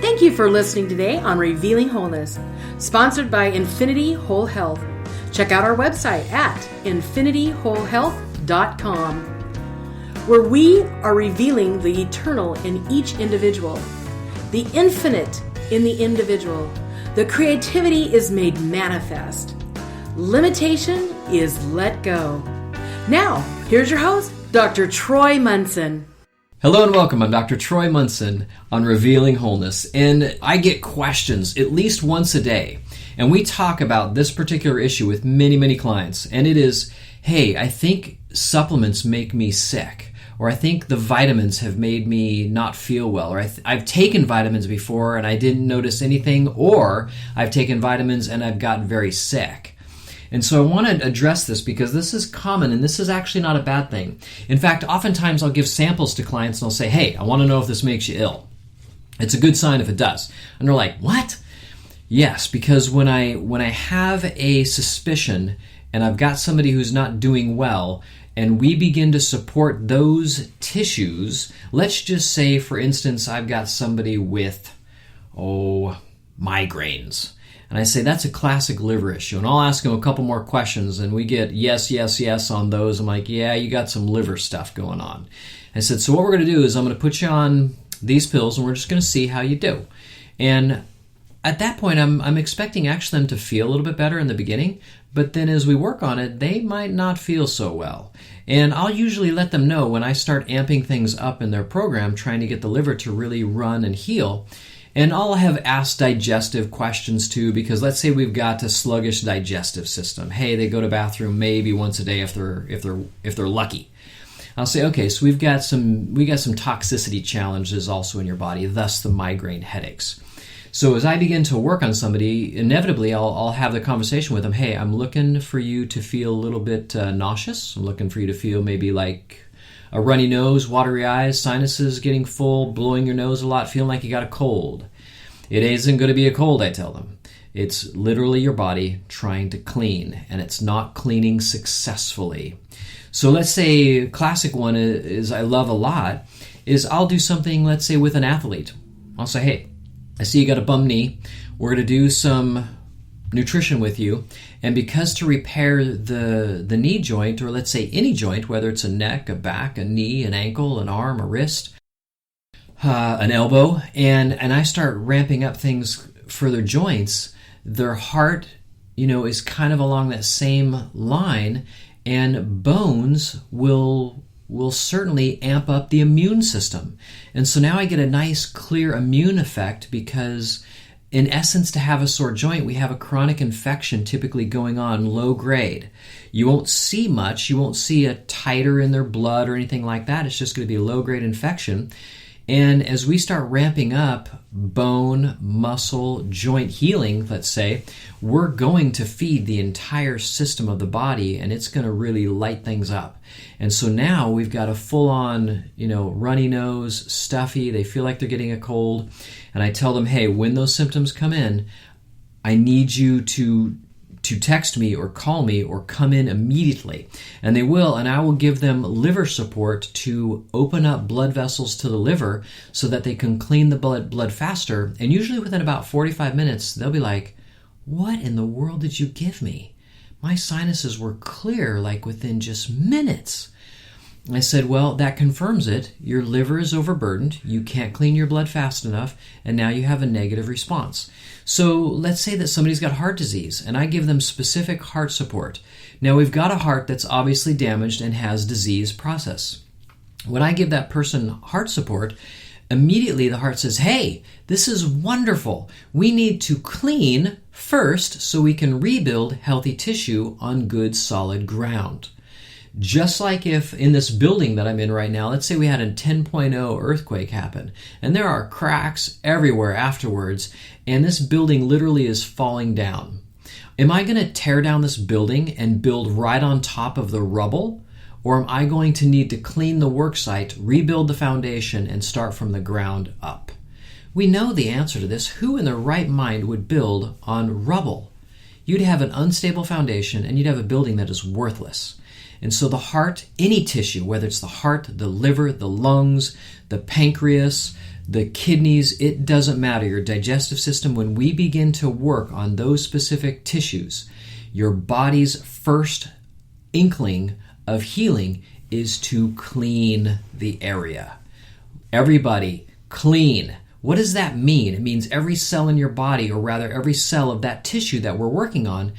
Thank you for listening today on Revealing Wholeness, sponsored by Infinity Whole Health. Check out our website at infinityWholeHealth.com, where we are revealing the eternal in each individual, the infinite in the individual. The creativity is made manifest. Limitation is let go. Now, here's your host, Dr. Troy Munson. Hello and welcome. I'm Dr. Troy Munson on Revealing Wholeness, and I get questions at least once a day, and we talk about this particular issue with many clients, and it is, hey, I think supplements make me sick, or I think the vitamins have made me not feel well, or I've taken vitamins before and I didn't notice anything, or I've taken vitamins and I've gotten very sick. And so I want to address this because this is common and this is actually not a bad thing. In fact, oftentimes I'll give samples to clients and I'll say, hey, I want to know if this makes you ill. It's a good sign if it does. And they're like, what? Yes, because when I have a suspicion and I've got somebody who's not doing well and we begin to support those tissues, let's just say, for instance, I've got somebody with, migraines. And I say, that's a classic liver issue. And I'll ask them a couple more questions, and we get yes on those. I'm like, yeah, you got some liver stuff going on. I said, so what we're going to do is I'm going to put you on these pills, and we're just going to see how you do. And at that point, I'm expecting actually them to feel a little bit better in the beginning, but then as we work on it, they might not feel so well. And I'll usually let them know when I start amping things up in their program, trying to get the liver to really run and heal. And I'll have asked digestive questions too, because let's say we've got a sluggish digestive system. Hey, they go to bathroom maybe once a day if they're lucky. I'll say, okay, so we got some toxicity challenges also in your body, thus the migraine headaches. So as I begin to work on somebody, inevitably I'll have the conversation with them. Hey, I'm looking for you to feel a little bit nauseous. I'm looking for you to feel maybe like a runny nose, watery eyes, sinuses getting full, blowing your nose a lot, feeling like you got a cold. It isn't going to be a cold, I tell them. It's literally your body trying to clean, and it's not cleaning successfully. So let's say a classic one is I love a lot, is I'll do something, let's say, with an athlete. I'll say, hey, I see you got a bum knee. We're going to do some nutrition with you, and because to repair the knee joint, or let's say any joint, whether it's a neck, a back, a knee, an ankle, an arm, a wrist, an elbow, and I start ramping up things for their joints, their heart, is kind of along that same line, and bones will certainly amp up the immune system. And so now I get a nice clear immune effect because in essence, to have a sore joint, we have a chronic infection typically going on low grade. You won't see much. You won't see a titer in their blood or anything like that. It's just going to be a low grade infection. And as we start ramping up bone, muscle, joint healing, let's say, we're going to feed the entire system of the body, and it's going to really light things up. And so now we've got a full-on, runny nose, stuffy, they feel like they're getting a cold. And I tell them, hey, when those symptoms come in, I need you to text me or call me or come in immediately. And they will, and I will give them liver support to open up blood vessels to the liver so that they can clean the blood faster. And usually within about 45 minutes, they'll be like, what in the world did you give me? My sinuses were clear like within just minutes. I said, well, that confirms it. Your liver is overburdened. You can't clean your blood fast enough, and now you have a negative response. So let's say that somebody's got heart disease, and I give them specific heart support. Now, we've got a heart that's obviously damaged and has disease process. When I give that person heart support, immediately the heart says, hey, this is wonderful. We need to clean first so we can rebuild healthy tissue on good, solid ground. Just like if in this building that I'm in right now, let's say we had a 10.0 earthquake happen, and there are cracks everywhere afterwards, and this building literally is falling down. Am I going to tear down this building and build right on top of the rubble? Or am I going to need to clean the work site, rebuild the foundation, and start from the ground up? We know the answer to this. Who in their right mind would build on rubble? You'd have an unstable foundation, and you'd have a building that is worthless. And so the heart, any tissue, whether it's the heart, the liver, the lungs, the pancreas, the kidneys, it doesn't matter. Your digestive system, when we begin to work on those specific tissues, your body's first inkling of healing is to clean the area. Everybody, clean. What does that mean? It means every cell in your body, or rather every cell of that tissue that we're working on,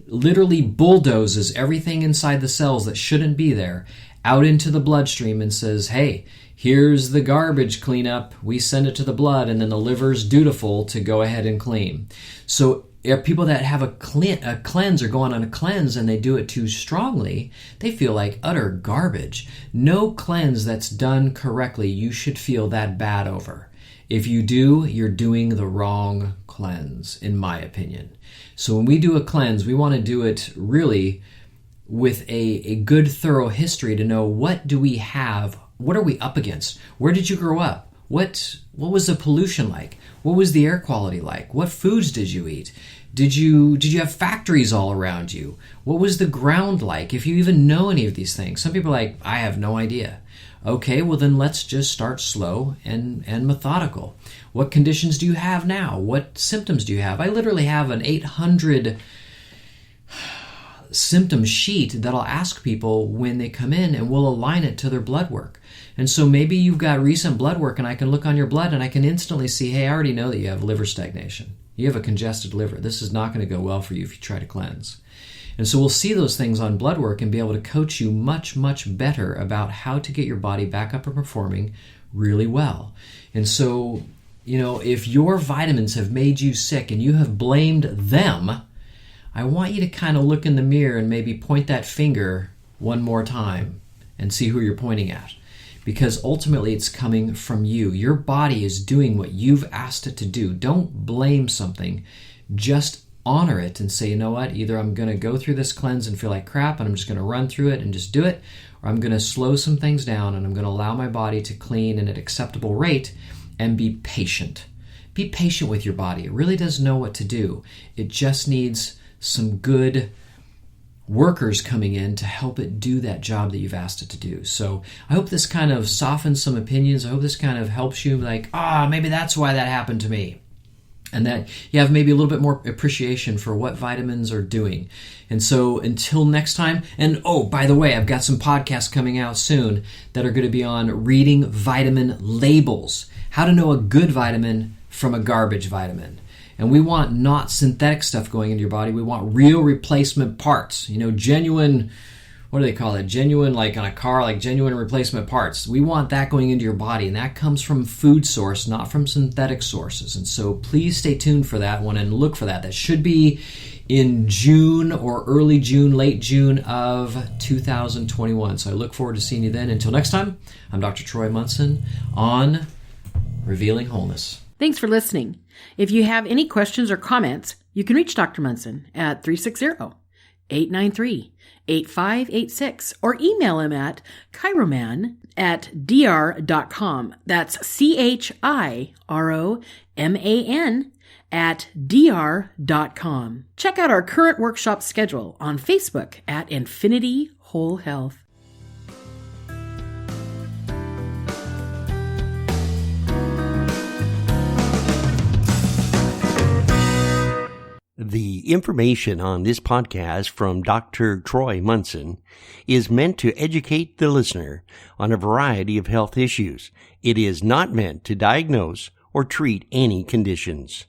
literally bulldozes everything inside the cells that shouldn't be there out into the bloodstream and says, hey, here's the garbage cleanup. We send it to the blood, and then the liver's dutiful to go ahead and clean. So people that have a cleanse or going on a cleanse and they do it too strongly, they feel like utter garbage. No cleanse that's done correctly you should feel that bad over. If you do, you're doing the wrong cleanse, in my opinion. So when we do a cleanse, we want to do it really with a good, thorough history to know what do we have, what are we up against, where did you grow up, what was the pollution like, what was the air quality like, what foods did you eat, did you have factories all around you, what was the ground like, if you even know any of these things. Some people are like, I have no idea. Okay, well then let's just start slow and methodical. What conditions do you have now? What symptoms do you have? I literally have an 800 symptom sheet that I'll ask people when they come in, and we'll align it to their blood work. And so maybe you've got recent blood work and I can look on your blood and I can instantly see, hey, I already know that you have liver stagnation. You have a congested liver. This is not going to go well for you if you try to cleanse. And so we'll see those things on blood work and be able to coach you much, much better about how to get your body back up and performing really well. And so, if your vitamins have made you sick and you have blamed them, I want you to kind of look in the mirror and maybe point that finger one more time and see who you're pointing at. Because ultimately it's coming from you. Your body is doing what you've asked it to do. Don't blame something. Just honor it and say, you know what, either I'm going to go through this cleanse and feel like crap and I'm just going to run through it and just do it, or I'm going to slow some things down and I'm going to allow my body to clean at an acceptable rate and be patient. Be patient with your body. It really does know what to do. It just needs some good workers coming in to help it do that job that you've asked it to do. So I hope this kind of softens some opinions. I hope this kind of helps you like, maybe that's why that happened to me. And that you have maybe a little bit more appreciation for what vitamins are doing. And so until next time, and by the way, I've got some podcasts coming out soon that are going to be on reading vitamin labels, how to know a good vitamin from a garbage vitamin. And we want not synthetic stuff going into your body. We want real replacement parts, genuine, what do they call it? Genuine, like on a car, like genuine replacement parts. We want that going into your body, and that comes from food source, not from synthetic sources. And so please stay tuned for that one and look for that. That should be in June or early June, late June of 2021. So I look forward to seeing you then. Until next time, I'm Dr. Troy Munson on Revealing Wholeness. Thanks for listening. If you have any questions or comments, you can reach Dr. Munson at 360-893-8586 or email him at chiroman@dr.com. That's chiroman@dr.com. Check out our current workshop schedule on Facebook at Infinity Whole Health. The information on this podcast from Dr. Troy Munson is meant to educate the listener on a variety of health issues. It is not meant to diagnose or treat any conditions.